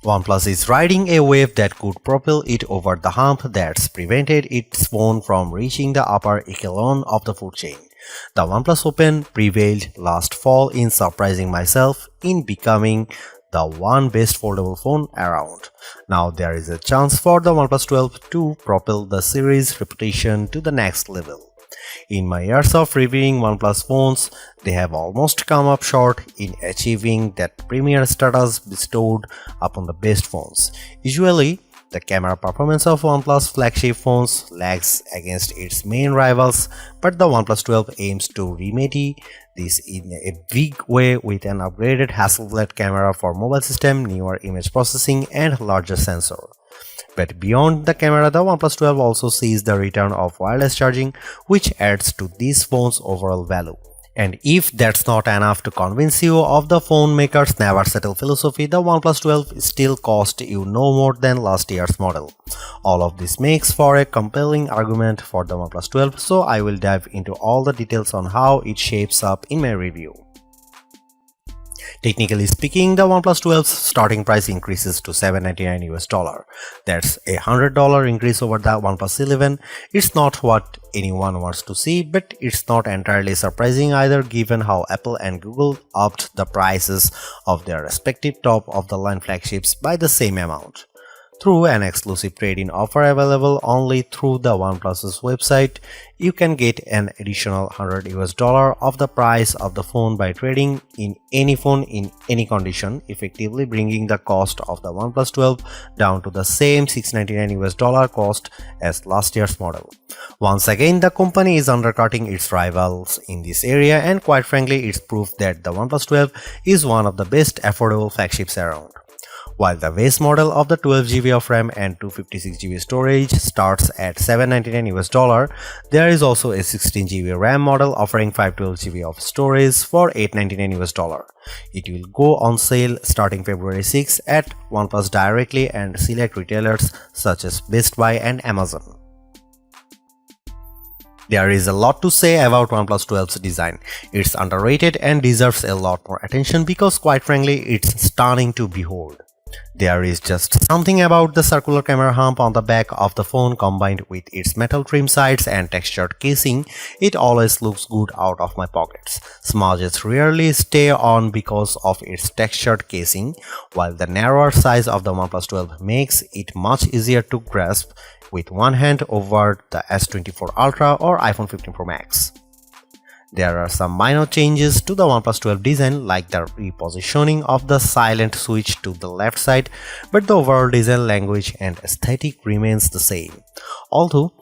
OnePlus is riding a wave that could propel it over the hump that's prevented its phone from reaching the upper echelon of the food chain. The OnePlus Open prevailed last fall in surprising myself in becoming the one best foldable phone around. Now there is a chance for the OnePlus 12 to propel the series' reputation to the next level. In my years of reviewing OnePlus phones, they have almost come up short in achieving that premier status bestowed upon the best phones. Usually, the camera performance of OnePlus flagship phones lags against its main rivals, but the OnePlus 12 aims to remedy this in a big way with an upgraded Hasselblad camera for mobile system, newer image processing, and larger sensor. But beyond the camera, the OnePlus 12 also sees the return of wireless charging, which adds to this phone's overall value. And if that's not enough to convince you of the phone maker's never settle philosophy, the OnePlus 12 still cost you no more than last year's model. All of this makes for a compelling argument for the OnePlus 12, so I will dive into all the details on how it shapes up in my review. Technically speaking, the OnePlus 12's starting price increases to $799. That's a $100 increase over the OnePlus 11. It's not what anyone wants to see, but it's not entirely surprising either given how Apple and Google upped the prices of their respective top-of-the-line flagships by the same amount. Through an exclusive trade-in offer available only through the OnePlus's website, you can get an additional $100 of the price of the phone by trading in any phone in any condition, effectively bringing the cost of the OnePlus 12 down to the same $699 cost as last year's model. Once again, the company is undercutting its rivals in this area, and quite frankly, it's proof that the OnePlus 12 is one of the best affordable flagships around. While the base model of the 12GB of RAM and 256GB storage starts at $799, there is also a 16GB RAM model offering 512GB of storage for $899. It will go on sale starting February 6 at OnePlus directly and select retailers such as Best Buy and Amazon. There is a lot to say about OnePlus 12's design. It's underrated and deserves a lot more attention because quite frankly, it's stunning to behold. There is just something about the circular camera hump on the back of the phone combined with its metal trim sides and textured casing. It always looks good out of my pockets. Smudges rarely stay on because of its textured casing, while the narrower size of the OnePlus 12 makes it much easier to grasp with one hand over the S24 Ultra or iPhone 15 Pro Max. There are some minor changes to the OnePlus 12 design, like the repositioning of the silent switch to the left side, but the overall design language and aesthetic remains the same. Although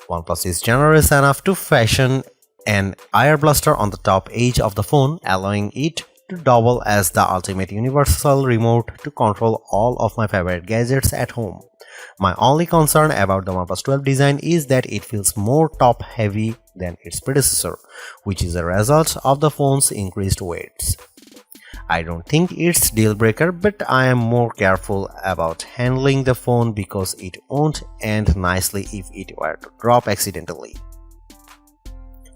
OnePlus is generous enough to fashion an air blaster on the top edge of the phone, allowing it to double as the ultimate universal remote to control all of my favorite gadgets at home. My only concern about the OnePlus 12 design is that it feels more top-heavy than its predecessor, which is a result of the phone's increased weights. I don't think it's deal-breaker, but I am more careful about handling the phone because it won't end nicely if it were to drop accidentally.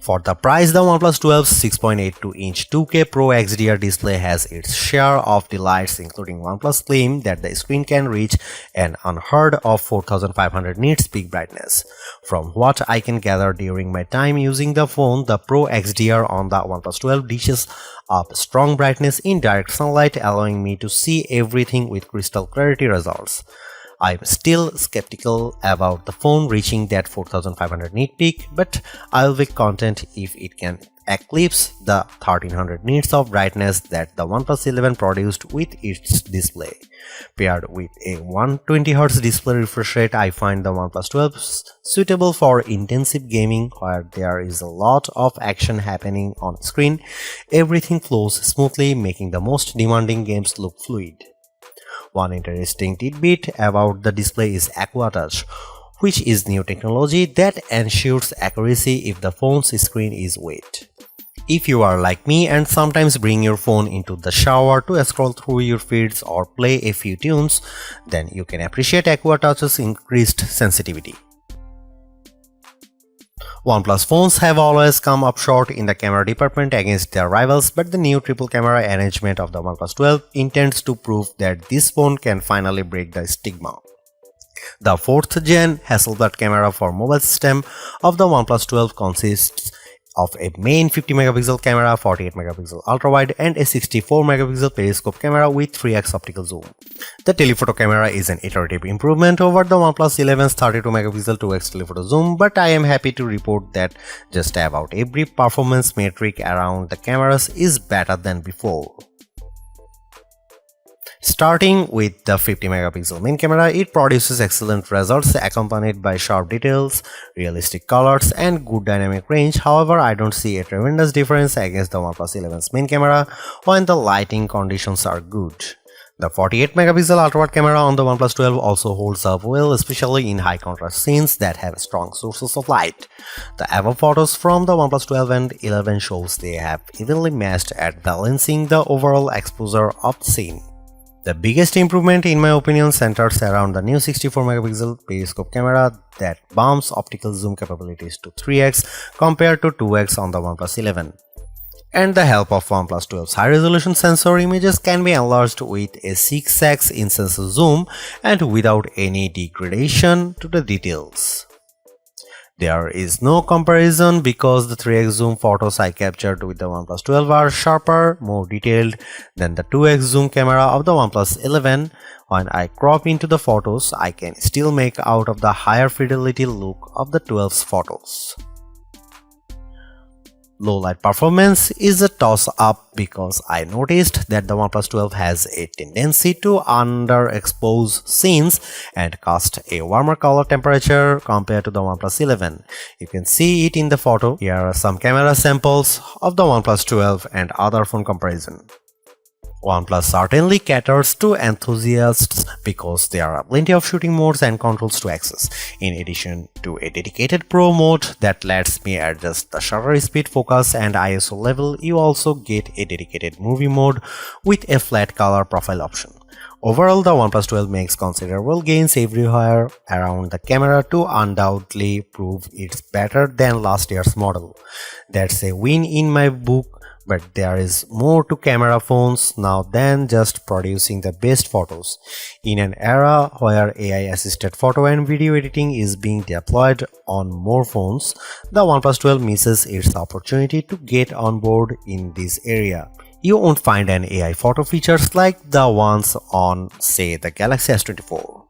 For the price, the OnePlus 12's 6.82-inch 2K Pro XDR display has its share of delights, including OnePlus' claim that the screen can reach an unheard of 4500 nits peak brightness. From what I can gather during my time using the phone, the Pro XDR on the OnePlus 12 dishes up strong brightness in direct sunlight, allowing me to see everything with crystal clarity results. I'm still skeptical about the phone reaching that 4500 nit peak, but I'll be content if it can eclipse the 1300 nits of brightness that the OnePlus 11 produced with its display. Paired with a 120Hz display refresh rate, I find the OnePlus 12 suitable for intensive gaming where there is a lot of action happening on screen. Everything flows smoothly, making the most demanding games look fluid. One interesting tidbit about the display is Aqua Touch, which is new technology that ensures accuracy if the phone's screen is wet. If you are like me and sometimes bring your phone into the shower to scroll through your feeds or play a few tunes, then you can appreciate Aqua Touch's increased sensitivity. OnePlus phones have always come up short in the camera department against their rivals, but the new triple camera arrangement of the OnePlus 12 intends to prove that this phone can finally break the stigma. The 4th gen Hasselblad camera for mobile system of the OnePlus 12 consists of a main 50 megapixel camera, 48 megapixel ultrawide and a 64 megapixel periscope camera with 3x optical zoom. The telephoto camera is an iterative improvement over the OnePlus 11's 32 megapixel 2x telephoto zoom, but I am happy to report that just about every performance metric around the cameras is better than before. Starting with the 50 megapixel main camera, it produces excellent results accompanied by sharp details, realistic colors and good dynamic range. However, I don't see a tremendous difference against the OnePlus 11's main camera when the lighting conditions are good. The 48 megapixel ultrawide camera on the OnePlus 12 also holds up well, especially in high contrast scenes that have strong sources of light. The above photos from the OnePlus 12 and 11 shows they have evenly matched at balancing the overall exposure of the scene. The biggest improvement in my opinion centers around the new 64 megapixel periscope camera that bumps optical zoom capabilities to 3x compared to 2x on the OnePlus 11. And the help of OnePlus 12's high-resolution sensor, images can be enlarged with a 6x in-sensor zoom and without any degradation to the details. There is no comparison because the 3x zoom photos I captured with the OnePlus 12 are sharper, more detailed than the 2x zoom camera of the OnePlus 11. When I crop into the photos, I can still make out of the higher fidelity look of the 12's photos. Low light performance is a toss-up because I noticed that the OnePlus 12 has a tendency to underexpose scenes and cast a warmer color temperature compared to the OnePlus 11. You can see it in the photo. Here are some camera samples of the OnePlus 12 and other phone comparison. OnePlus certainly caters to enthusiasts because there are plenty of shooting modes and controls to access. In addition to a dedicated Pro mode that lets me adjust the shutter speed, focus and ISO level, you also get a dedicated movie mode with a flat color profile option. Overall, the OnePlus 12 makes considerable gains everywhere around the camera to undoubtedly prove it's better than last year's model. That's a win in my book. But there is more to camera phones now than just producing the best photos. In an era where AI-assisted photo and video editing is being deployed on more phones, the OnePlus 12 misses its opportunity to get on board in this area. You won't find an AI photo features like the ones on, say, the Galaxy S24.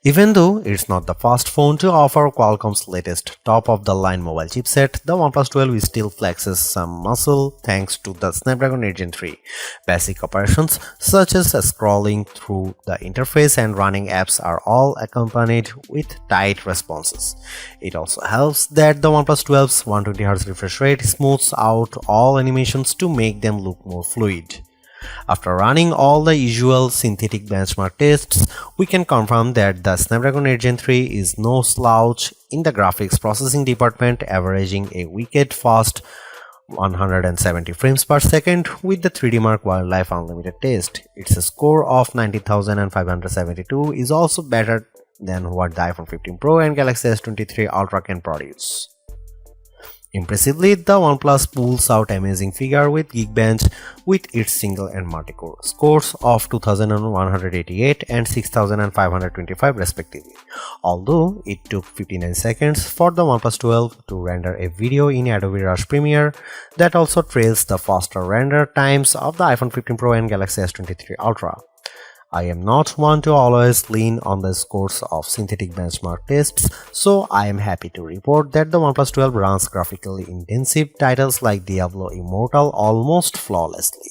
Even though it's not the first phone to offer Qualcomm's latest top-of-the-line mobile chipset, the OnePlus 12 still flexes some muscle thanks to the Snapdragon 8 Gen 3. Basic operations such as scrolling through the interface and running apps are all accompanied with tight responses. It also helps that the OnePlus 12's 120Hz refresh rate smooths out all animations to make them look more fluid. After running all the usual synthetic benchmark tests, we can confirm that the Snapdragon 8 Gen 3 is no slouch in the graphics processing department, averaging a wicked fast 170 frames per second with the 3D Mark Wildlife Unlimited test. Its score of 90,572 is also better than what the iPhone 15 Pro and Galaxy S23 Ultra can produce. Impressively, the OnePlus pulls out amazing figure with Geekbench with its single and multi-core scores of 2188 and 6525 respectively. Although it took 59 seconds for the OnePlus 12 to render a video in Adobe Rush Premiere, that also trails the faster render times of the iPhone 15 Pro and Galaxy S23 Ultra. I am not one to always lean on the scores of synthetic benchmark tests, so I am happy to report that the OnePlus 12 runs graphically intensive titles like Diablo Immortal almost flawlessly.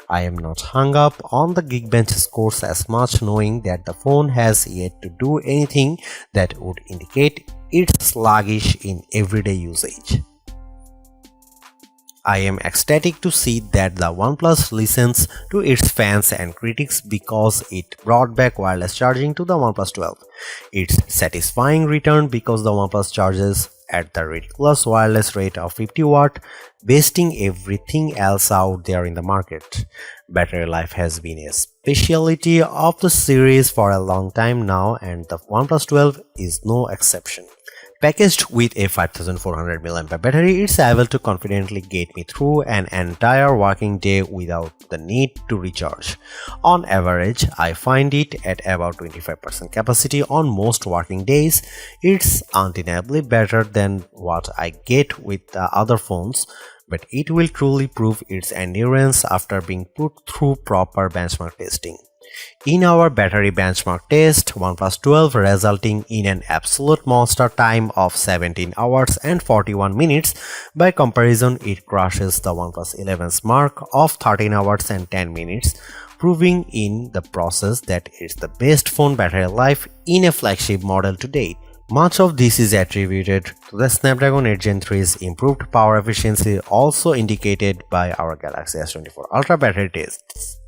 I am not hung up on the Geekbench scores as much, knowing that the phone has yet to do anything that would indicate it's sluggish in everyday usage. I am ecstatic to see that the OnePlus listens to its fans and critics because it brought back wireless charging to the OnePlus 12. It's satisfying return because the OnePlus charges at the ridiculous wireless rate of 50 watt, besting everything else out there in the market. Battery life has been a specialty of the series for a long time now, and the OnePlus 12 is no exception. Packaged with a 5400 mAh battery, it's able to confidently get me through an entire working day without the need to recharge. On average, I find it at about 25% capacity on most working days. It's undeniably better than what I get with the other phones, but it will truly prove its endurance after being put through proper benchmark testing. In our battery benchmark test, OnePlus 12 resulting in an absolute monster time of 17 hours and 41 minutes. By comparison, it crushes the OnePlus 11's mark of 13 hours and 10 minutes, proving in the process that it's the best phone battery life in a flagship model to date. Much of this is attributed to the Snapdragon 8 Gen 3's improved power efficiency, also indicated by our Galaxy S24 Ultra battery tests.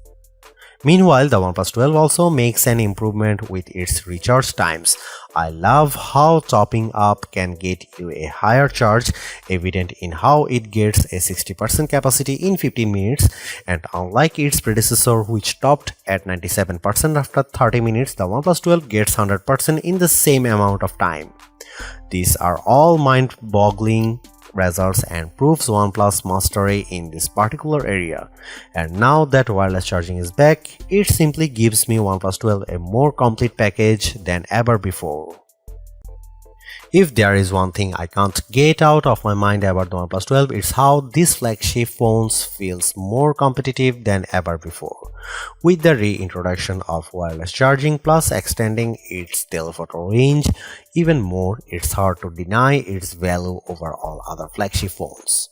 Meanwhile, the OnePlus 12 also makes an improvement with its recharge times. I love how topping up can get you a higher charge, evident in how it gets a 60% capacity in 15 minutes, and unlike its predecessor which topped at 97% after 30 minutes, the OnePlus 12 gets 100% in the same amount of time. These are all mind-boggling results and proves OnePlus mastery in this particular area. And now that wireless charging is back, it simply gives me OnePlus 12 a more complete package than ever before. If there is one thing I can't get out of my mind about the OnePlus 12, it's how this flagship phones feels more competitive than ever before. With the reintroduction of wireless charging plus extending its telephoto range even more, it's hard to deny its value over all other flagship phones.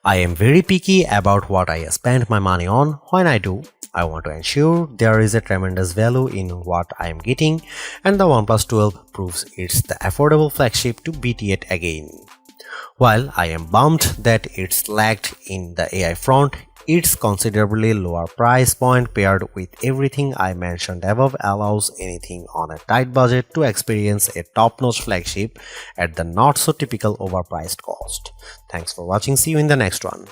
I am very picky about what I spend my money on. When I do, I want to ensure there is a tremendous value in what I am getting, and the OnePlus 12 proves it's the affordable flagship to beat yet again. While I am bummed that it's lagged in the AI front, its considerably lower price point paired with everything I mentioned above allows anything on a tight budget to experience a top-notch flagship at the not-so-typical overpriced cost. Thanks for watching. See you in the next one.